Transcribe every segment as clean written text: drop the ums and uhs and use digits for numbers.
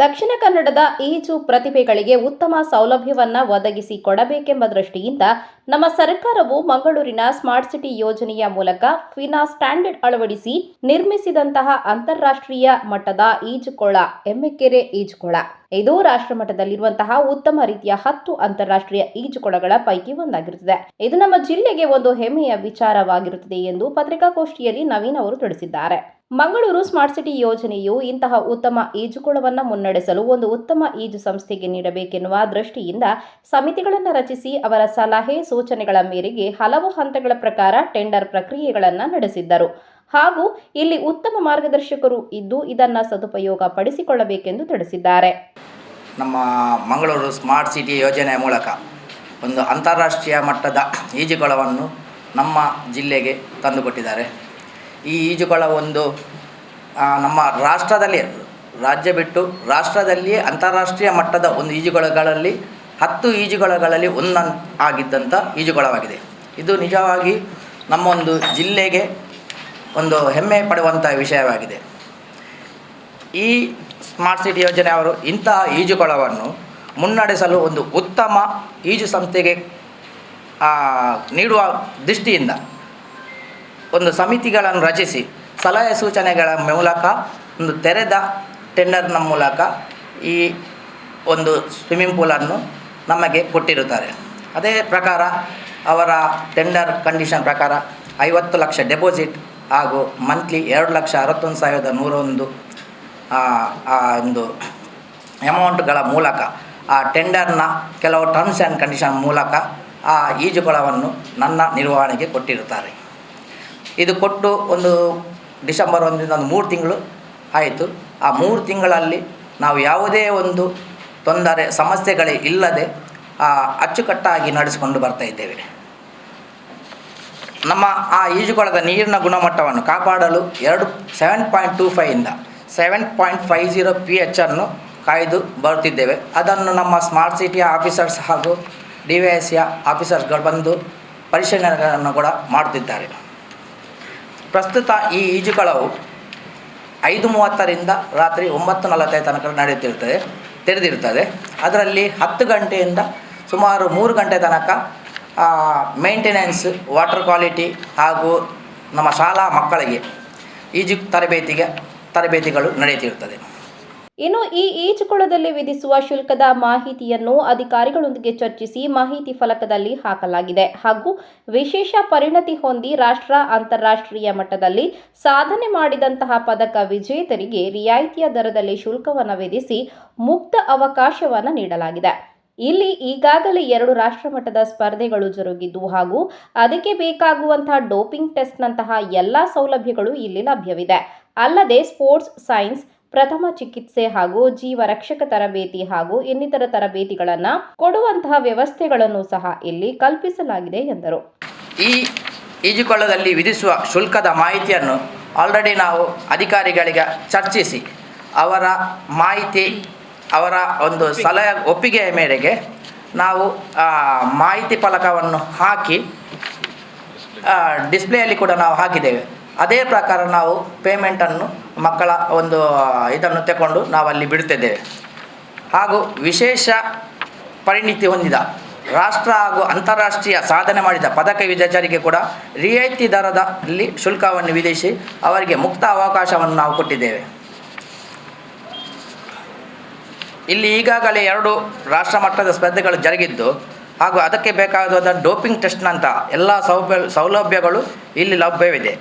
ದಕ್ಷಿಣ ಕನ್ನಡದ ಈಜು ಪ್ರತಿಭೆಗಳಿಗೆ ಉತ್ತಮ ಸೌಲಭ್ಯವನ್ನ ಒದಗಿಸಿ ಕೊಡಬೇಕೆಂಬ ದೃಷ್ಟಿಯಿಂದ ನಮ್ಮ ಸರ್ಕಾರವು ಮಂಗಳೂರಿನ ಸ್ಮಾರ್ಟ್ ಸಿಟಿ ಯೋಜನೆಯ ಮೂಲಕ ಫಿನಾ ಸ್ಟ್ಯಾಂಡರ್ಡ್ ಅಳವಡಿಸಿ ನಿರ್ಮಿಸಿದಂತಹ ಅಂತಾರಾಷ್ಟ್ರೀಯ ಮಟ್ಟದ ಈಜುಕೊಳ ಎಮ್ಮೆಕೆರೆ ಈಜುಕೊಳ. ಇದು ರಾಷ್ಟ್ರಮಟ್ಟದಲ್ಲಿರುವಂತಹ ಉತ್ತಮ ರೀತಿಯ 10 ಅಂತಾರಾಷ್ಟ್ರೀಯ ಈಜುಕೊಳಗಳ ಪೈಕಿ ಒಂದಾಗಿರುತ್ತದೆ. ಇದು ನಮ್ಮ ಜಿಲ್ಲೆಗೆ ಒಂದು ಹೆಮ್ಮೆಯ ವಿಚಾರವಾಗಿರುತ್ತದೆ ಎಂದು ಪತ್ರಿಕಾಗೋಷ್ಠಿಯಲ್ಲಿ ನವೀನ್ ಅವರು ತಿಳಿಸಿದ್ದಾರೆ. ಮಂಗಳೂರು ಸ್ಮಾರ್ಟ್ ಸಿಟಿ ಯೋಜನೆಯು ಇಂತಹ ಉತ್ತಮ ಈಜುಕೊಳವನ್ನು ಮುನ್ನಡೆಸಲು ಒಂದು ಉತ್ತಮ ಈಜು ಸಂಸ್ಥೆಗೆ ನೀಡಬೇಕೆನ್ನುವ ದೃಷ್ಟಿಯಿಂದ ಸಮಿತಿಗಳನ್ನು ರಚಿಸಿ ಅವರ ಸಲಹೆ ಸೂಚನೆಗಳ ಮೇರೆಗೆ ಹಲವು ಹಂತಗಳ ಪ್ರಕಾರ ಟೆಂಡರ್ ಪ್ರಕ್ರಿಯೆಗಳನ್ನು ನಡೆಸಿದ್ದರು ಹಾಗೂ ಇಲ್ಲಿ ಉತ್ತಮ ಮಾರ್ಗದರ್ಶಕರು ಇದ್ದು ಇದನ್ನು ಸದುಪಯೋಗ ಪಡಿಸಿಕೊಳ್ಳಬೇಕೆಂದು ತಿಳಿಸಿದ್ದಾರೆ. ನಮ್ಮ ಮಂಗಳೂರು ಸ್ಮಾರ್ಟ್ ಸಿಟಿ ಯೋಜನೆಯ ಮೂಲಕ ಒಂದು ಅಂತಾರಾಷ್ಟ್ರೀಯ ಮಟ್ಟದ ಈಜುಕೊಳವನ್ನು ನಮ್ಮ ಜಿಲ್ಲೆಗೆ ತಂದುಕೊಟ್ಟಿದ್ದಾರೆ. ಈ ಈಜುಕೊಳ ಒಂದು ನಮ್ಮ ರಾಜ್ಯ ಬಿಟ್ಟು ರಾಷ್ಟ್ರದಲ್ಲಿಯೇ ಅಂತಾರಾಷ್ಟ್ರೀಯ ಮಟ್ಟದ ಒಂದು ಈಜುಕೊಳಗಳಲ್ಲಿ 10 ಈಜುಕೊಳಗಳಲ್ಲಿ ಆಗಿದ್ದಂಥ ಈಜುಕೊಳವಾಗಿದೆ. ಇದು ನಿಜವಾಗಿ ನಮ್ಮ ಒಂದು ಜಿಲ್ಲೆಗೆ ಒಂದು ಹೆಮ್ಮೆ ಪಡುವಂಥ ವಿಷಯವಾಗಿದೆ. ಈ ಸ್ಮಾರ್ಟ್ ಸಿಟಿ ಯೋಜನೆ ಅವರು ಇಂತಹ ಈಜುಕೊಳವನ್ನು ಮುನ್ನಡೆಸಲು ಒಂದು ಉತ್ತಮ ಈಜು ಸಂಸ್ಥೆಗೆ ನೀಡುವ ದೃಷ್ಟಿಯಿಂದ ಒಂದು ಸಮಿತಿಗಳನ್ನು ರಚಿಸಿ ಸಲಹೆ ಸೂಚನೆಗಳ ಮೂಲಕ ಒಂದು ತೆರೆದ ಟೆಂಡರ್ನ ಮೂಲಕ ಈ ಒಂದು ಸ್ವಿಮ್ಮಿಂಗ್ ಪೂಲನ್ನು ನಮಗೆ ಕೊಟ್ಟಿರುತ್ತಾರೆ. ಅದೇ ಪ್ರಕಾರ ಅವರ ಟೆಂಡರ್ ಕಂಡೀಷನ್ ಪ್ರಕಾರ 50 ಲಕ್ಷ ಡೆಪಾಸಿಟ್ ಹಾಗೂ ಮಂತ್ಲಿ 2,61,101 ಒಂದು ಅಮೌಂಟ್ಗಳ ಮೂಲಕ ಆ ಟೆಂಡರ್ನ ಕೆಲವು ಟರ್ಮ್ಸ್ ಆ್ಯಂಡ್ ಕಂಡೀಷನ್ ಮೂಲಕ ಆ ಈಜುಕೊಳವನ್ನು ನನ್ನ ನಿರ್ವಹಣೆಗೆ ಕೊಟ್ಟಿರುತ್ತಾರೆ. ಇದು ಕೊಟ್ಟು ಒಂದು ಡಿಸೆಂಬರ್ 1ರಿಂದ 3 ತಿಂಗಳು ಆಯಿತು. ಆ 3 ತಿಂಗಳಲ್ಲಿ ನಾವು ಯಾವುದೇ ಒಂದು ತೊಂದರೆ ಸಮಸ್ಯೆಗಳೇ ಇಲ್ಲದೆ ಅಚ್ಚುಕಟ್ಟಾಗಿ ನಡೆಸಿಕೊಂಡು ಬರ್ತಾ ಇದ್ದೇವೆ. ನಮ್ಮ ಆ ಈಜುಕೊಳದ ನೀರಿನ ಗುಣಮಟ್ಟವನ್ನು ಕಾಪಾಡಲು 7.25ಇಂದ 7.50 pH ಅನ್ನು ಕಾಯ್ದು ಬರುತ್ತಿದ್ದೇವೆ. ಅದನ್ನು ನಮ್ಮ ಸ್ಮಾರ್ಟ್ ಸಿಟಿಯ ಆಫೀಸರ್ಸ್ ಹಾಗೂ DVSಯ ಆಫೀಸರ್ಸ್ಗಳು ಬಂದು ಪರಿಶೀಲನೆಗಳನ್ನು ಕೂಡ ಮಾಡುತ್ತಿದ್ದಾರೆ. ಪ್ರಸ್ತುತ ಈ ಈಜುಕೊಳವು 5:30ರಿಂದ ರಾತ್ರಿ 9:45 ತನಕ ತೆರೆದಿರುತ್ತದೆ. ಅದರಲ್ಲಿ 10 ಗಂಟೆಯಿಂದ ಸುಮಾರು 3 ಗಂಟೆ ತನಕ ಮೇಂಟೆನೆನ್ಸ್, ವಾಟರ್ ಕ್ವಾಲಿಟಿ ಹಾಗೂ ನಮ್ಮ ಶಾಲಾ ಮಕ್ಕಳಿಗೆ ಈಜು ತರಬೇತಿಗಳು ನಡೆಯುತ್ತಿರುತ್ತದೆ. ಇನ್ನು ಈ ಈಜುಕೊಳದಲ್ಲಿ ವಿಧಿಸುವ ಶುಲ್ಕದ ಮಾಹಿತಿಯನ್ನು ಅಧಿಕಾರಿಗಳೊಂದಿಗೆ ಚರ್ಚಿಸಿ ಮಾಹಿತಿ ಫಲಕದಲ್ಲಿ ಹಾಕಲಾಗಿದೆ ಹಾಗೂ ವಿಶೇಷ ಪರಿಣತಿ ಹೊಂದಿ ಅಂತಾರಾಷ್ಟ್ರೀಯ ಮಟ್ಟದಲ್ಲಿ ಸಾಧನೆ ಮಾಡಿದಂತಹ ಪದಕ ವಿಜೇತರಿಗೆ ರಿಯಾಯಿತಿಯ ದರದಲ್ಲಿ ಶುಲ್ಕವನ್ನು ವಿಧಿಸಿ ಮುಕ್ತ ಅವಕಾಶವನ್ನು ನೀಡಲಾಗಿದೆ. ಇಲ್ಲಿ ಈಗಾಗಲೇ 2 ರಾಷ್ಟ್ರಮಟ್ಟದ ಸ್ಪರ್ಧೆಗಳು ಜರುಗಿದ್ದು ಹಾಗೂ ಅದಕ್ಕೆ ಬೇಕಾಗುವಂತಹ ಡೋಪಿಂಗ್ ಟೆಸ್ಟ್ನಂತಹ ಎಲ್ಲ ಸೌಲಭ್ಯಗಳು ಇಲ್ಲಿ ಲಭ್ಯವಿದೆ. ಅಲ್ಲದೆ ಸ್ಪೋರ್ಟ್ಸ್ ಸೈನ್ಸ್, ಪ್ರಥಮ ಚಿಕಿತ್ಸೆ ಹಾಗೂ ಜೀವ ರಕ್ಷಕ ತರಬೇತಿ ಹಾಗೂ ಇನ್ನಿತರ ತರಬೇತಿಗಳನ್ನು ಕೊಡುವಂತಹ ವ್ಯವಸ್ಥೆಗಳನ್ನು ಸಹ ಇಲ್ಲಿ ಕಲ್ಪಿಸಲಾಗಿದೆ ಎಂದರು. ಈ ಈಜುಕೊಳದಲ್ಲಿ ವಿಧಿಸುವ ಶುಲ್ಕದ ಮಾಹಿತಿಯನ್ನು ಆಲ್ರೆಡಿ ನಾವು ಅಧಿಕಾರಿಗಳಿಗೆ ಚರ್ಚಿಸಿ ಅವರ ಮಾಹಿತಿ, ಅವರ ಒಂದು ಸಲಹೆ ಒಪ್ಪಿಗೆಯ ಮೇರೆಗೆ ನಾವು ಮಾಹಿತಿ ಫಲಕವನ್ನು ಹಾಕಿ ಡಿಸ್ಪ್ಲೇಯಲ್ಲಿ ಕೂಡ ನಾವು ಹಾಕಿದ್ದೇವೆ. ಅದೇ ಪ್ರಕಾರ ನಾವು ಪೇಮೆಂಟನ್ನು ಮಕ್ಕಳ ಒಂದು ಇದನ್ನು ತಗೊಂಡು ನಾವಲ್ಲಿ ಬಿಡುತ್ತಿದ್ದೇವೆ. ಹಾಗೂ ವಿಶೇಷ ಪರಿಣಿತಿ ಹೊಂದಿದ ರಾಷ್ಟ್ರ ಹಾಗೂ ಅಂತಾರಾಷ್ಟ್ರೀಯ ಸಾಧನೆ ಮಾಡಿದ ಪದಕ ವಿಜೇತರಿಗೆ ಕೂಡ ರಿಯಾಯಿತಿ ದರದಲ್ಲಿ ಶುಲ್ಕವನ್ನು ವಿಧಿಸಿ ಅವರಿಗೆ ಮುಕ್ತ ಅವಕಾಶವನ್ನು ನಾವು ಕೊಟ್ಟಿದ್ದೇವೆ. ಇಲ್ಲಿ ಈಗಾಗಲೇ 2 ರಾಷ್ಟ್ರ ಮಟ್ಟದ ಸ್ಪರ್ಧೆಗಳು ಜರುಗಿದ್ದು ಹಾಗೂ ಅದಕ್ಕೆ ಬೇಕಾದ ಡೋಪಿಂಗ್ ಟೆಸ್ಟ್ನಂಥ ಎಲ್ಲ ಸೌಲಭ್ಯಗಳು ಇಲ್ಲಿ ಲಭ್ಯವಿದೆ.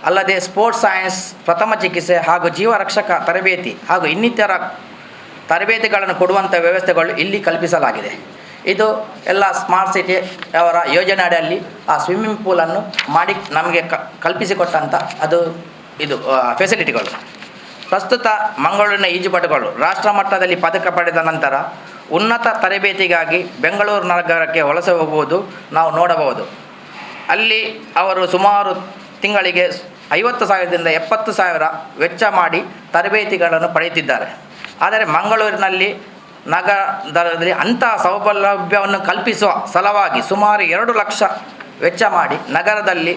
ಅಲ್ಲದೆ ಸ್ಪೋರ್ಟ್ಸ್ ಸೈನ್ಸ್, ಪ್ರಥಮ ಚಿಕಿತ್ಸೆ ಹಾಗೂ ಜೀವರಕ್ಷಕ ತರಬೇತಿ ಹಾಗೂ ಇನ್ನಿತರ ತರಬೇತಿಗಳನ್ನು ಕೊಡುವಂಥ ವ್ಯವಸ್ಥೆಗಳು ಇಲ್ಲಿ ಕಲ್ಪಿಸಲಾಗಿದೆ. ಇದು ಎಲ್ಲ ಸ್ಮಾರ್ಟ್ ಸಿಟಿ ಅವರ ಯೋಜನೆ ಅಡಿಯಲ್ಲಿ ಆ ಸ್ವಿಮ್ಮಿಂಗ್ ಪೂಲನ್ನು ಮಾಡಿ ನಮಗೆ ಕಲ್ಪಿಸಿಕೊಟ್ಟಂಥ ಇದು ಫೆಸಿಲಿಟಿಗಳು. ಪ್ರಸ್ತುತ ಮಂಗಳೂರಿನ ಈಜುಪಟುಗಳು ರಾಷ್ಟ್ರ ಮಟ್ಟದಲ್ಲಿ ಪದಕ ಪಡೆದ ನಂತರ ಉನ್ನತ ತರಬೇತಿಗಾಗಿ ಬೆಂಗಳೂರು ನಗರಕ್ಕೆ ವಲಸೆ ಹೋಗುವುದು ನಾವು ನೋಡಬಹುದು. ಅಲ್ಲಿ ಅವರು ಸುಮಾರು ತಿಂಗಳಿಗೆ 50,000ದಿಂದ 70,000 ವೆಚ್ಚ ಮಾಡಿ ತರಬೇತಿಗಳನ್ನು ಪಡೆಯುತ್ತಿದ್ದಾರೆ. ಆದರೆ ಮಂಗಳೂರಿನಲ್ಲಿ ನಗರದಲ್ಲಿ ಅಂತಹ ಸೌಲಭ್ಯವನ್ನು ಕಲ್ಪಿಸುವ ಸಲುವಾಗಿ ಸುಮಾರು 2 ಲಕ್ಷ ವೆಚ್ಚ ಮಾಡಿ ನಗರದಲ್ಲಿ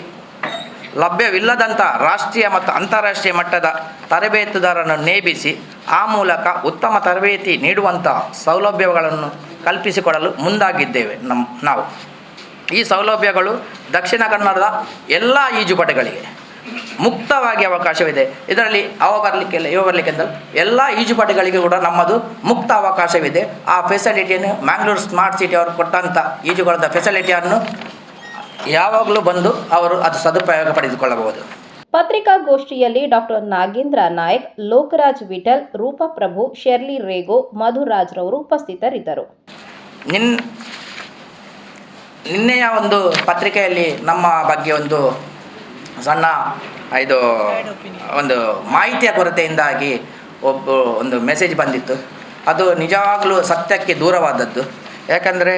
ಲಭ್ಯವಿಲ್ಲದಂಥ ರಾಷ್ಟ್ರೀಯ ಮತ್ತು ಅಂತಾರಾಷ್ಟ್ರೀಯ ಮಟ್ಟದ ತರಬೇತುದಾರರನ್ನು ನೇಮಿಸಿ ಆ ಮೂಲಕ ಉತ್ತಮ ತರಬೇತಿ ನೀಡುವಂಥ ಸೌಲಭ್ಯಗಳನ್ನು ಕಲ್ಪಿಸಿಕೊಡಲು ಮುಂದಾಗಿದ್ದೇವೆ. ನಾವು ಈ ಸೌಲಭ್ಯಗಳು ದಕ್ಷಿಣ ಕನ್ನಡದ ಎಲ್ಲ ಈಜುಪಟುಗಳಿಗೆ ಮುಕ್ತವಾಗಿ ಅವಕಾಶವಿದೆ. ಇದರಲ್ಲಿ ಅವ ಬರಲಿಕ್ಕೆಲ್ಲ ಇವ ಬರಲಿಕ್ಕೆ ಅಂತ ಎಲ್ಲ ಈಜುಪಟುಗಳಿಗೆ ಕೂಡ ನಮ್ಮದು ಮುಕ್ತ ಅವಕಾಶವಿದೆ. ಆ ಫೆಸಿಲಿಟಿಯನ್ನು ಮ್ಯಾಂಗ್ಳೂರು ಸ್ಮಾರ್ಟ್ ಸಿಟಿ ಅವರು ಕೊಟ್ಟಂಥ ಈಜುಕೊಳದ ಫೆಸಿಲಿಟಿಯನ್ನು ಯಾವಾಗಲೂ ಬಂದು ಅವರು ಅದು ಸದುಪಯೋಗ ಪಡೆದುಕೊಳ್ಳಬಹುದು. ಪತ್ರಿಕಾಗೋಷ್ಠಿಯಲ್ಲಿ ಡಾಕ್ಟರ್ ನಾಗೇಂದ್ರ ನಾಯಕ್, ಲೋಕರಾಜ್ ವಿಠಲ್, ರೂಪಪ್ರಭು, ಶೆರ್ಲಿ ರೇಗೋ, ಮಧುರಾಜ್ ರವರು ಉಪಸ್ಥಿತರಿದ್ದರು. ನಿನ್ನೆಯ ಒಂದು ಪತ್ರಿಕೆಯಲ್ಲಿ ನಮ್ಮ ಬಗ್ಗೆ ಒಂದು ಸಣ್ಣ ಒಂದು ಮಾಹಿತಿಯ ಕೊರತೆಯಿಂದಾಗಿ ಒಂದು ಮೆಸೇಜ್ ಬಂದಿತ್ತು. ಅದು ನಿಜವಾಗಲೂ ಸತ್ಯಕ್ಕೆ ದೂರವಾದದ್ದು. ಯಾಕಂದರೆ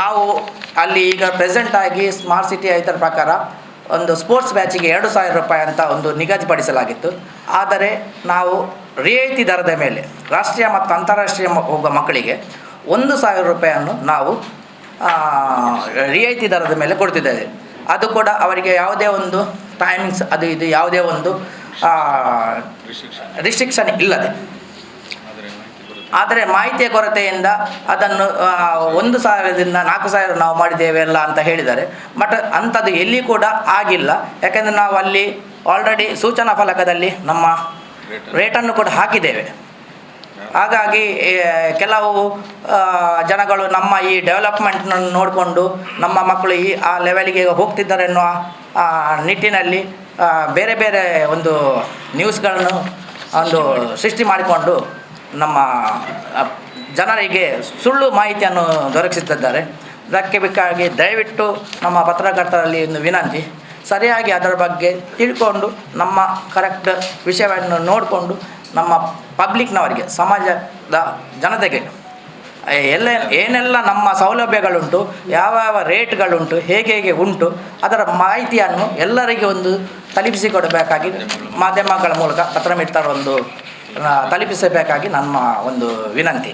ನಾವು ಅಲ್ಲಿ ಈಗ ಪ್ರೆಸೆಂಟಾಗಿ ಸ್ಮಾರ್ಟ್ ಸಿಟಿ ಇದರ ಪ್ರಕಾರ ಒಂದು ಸ್ಪೋರ್ಟ್ಸ್ ಬ್ಯಾಚಿಗೆ 2,000 ರೂಪಾಯಿ ಅಂತ ಒಂದು ನಿಗದಿಪಡಿಸಲಾಗಿತ್ತು. ಆದರೆ ನಾವು ರಿಯಾಯಿತಿ ದರದ ಮೇಲೆ ರಾಷ್ಟ್ರೀಯ ಮತ್ತು ಅಂತಾರಾಷ್ಟ್ರೀಯ ಹೋಗುವ ಮಕ್ಕಳಿಗೆ 1,000 ರೂಪಾಯಿಯನ್ನು ನಾವು ರಿಯಾಯಿತಿ ದರದ ಮೇಲೆ ಕೊಡ್ತಿದ್ದೇವೆ. ಅದು ಕೂಡ ಅವರಿಗೆ ಯಾವುದೇ ಒಂದು ಟೈಮಿಂಗ್ಸ್ ಅದು ಇದು ಯಾವುದೇ ಒಂದು ರಿಸ್ಟ್ರಿಕ್ಷನ್ ಇಲ್ಲದೆ, ಆದರೆ ಮಾಹಿತಿಯ ಕೊರತೆಯಿಂದ ಅದನ್ನು 1,000ದಿಂದ 4,000 ನಾವು ಮಾಡಿದ್ದೇವೆ ಅಲ್ಲ ಅಂತ ಹೇಳಿದ್ದಾರೆ. ಬಟ್ ಅಂಥದ್ದು ಎಲ್ಲಿ ಕೂಡ ಆಗಿಲ್ಲ. ಯಾಕೆಂದರೆ ನಾವು ಅಲ್ಲಿ ಆಲ್ರೆಡಿ ಸೂಚನಾ ಫಲಕದಲ್ಲಿ ನಮ್ಮ ರೇಟನ್ನು ಕೂಡ ಹಾಕಿದ್ದೇವೆ. ಹಾಗಾಗಿ ಕೆಲವು ಜನಗಳು ನಮ್ಮ ಈ ಡೆವಲಪ್ಮೆಂಟ್ನನ್ನು ನೋಡಿಕೊಂಡು ನಮ್ಮ ಮಕ್ಕಳು ಆ ಲೆವೆಲಿಗೆ ಹೋಗ್ತಿದ್ದಾರೆ ಎನ್ನುವ ನಿಟ್ಟಿನಲ್ಲಿ ಬೇರೆ ಬೇರೆ ಒಂದು ನ್ಯೂಸ್ಗಳನ್ನು ಒಂದು ಸೃಷ್ಟಿ ಮಾಡಿಕೊಂಡು ನಮ್ಮ ಜನರಿಗೆ ಸುಳ್ಳು ಮಾಹಿತಿಯನ್ನು ದೊರಕಿಸುತ್ತಿದ್ದಾರೆ. ಇದಕ್ಕೆ ಬೇಕಾಗಿ ದಯವಿಟ್ಟು ನಮ್ಮ ಪತ್ರಕರ್ತರಲ್ಲಿ ಒಂದು ವಿನಂತಿ, ಸರಿಯಾಗಿ ಅದರ ಬಗ್ಗೆ ತಿಳ್ಕೊಂಡು ನಮ್ಮ ಕರೆಕ್ಟ್ ವಿಷಯವನ್ನು ನೋಡಿಕೊಂಡು ನಮ್ಮ ಪಬ್ಲಿಕ್ನವರಿಗೆ, ಸಮಾಜದ ಜನತೆಗೆ ಏನೆಲ್ಲ ನಮ್ಮ ಸೌಲಭ್ಯಗಳುಂಟು, ಯಾವ ರೇಟ್ಗಳುಂಟು, ಹೇಗೆ ಉಂಟು ಅದರ ಮಾಹಿತಿಯನ್ನು ಎಲ್ಲರಿಗೆ ಒಂದು ತಲುಪಿಸಿಕೊಡಬೇಕಾಗಿ ಮಾಧ್ಯಮಗಳ ಮೂಲಕ ಪತ್ರಮಿತ್ರರು ಒಂದು ತಲುಪಿಸಬೇಕಾಗಿ ನಮ್ಮ ಒಂದು ವಿನಂತಿ.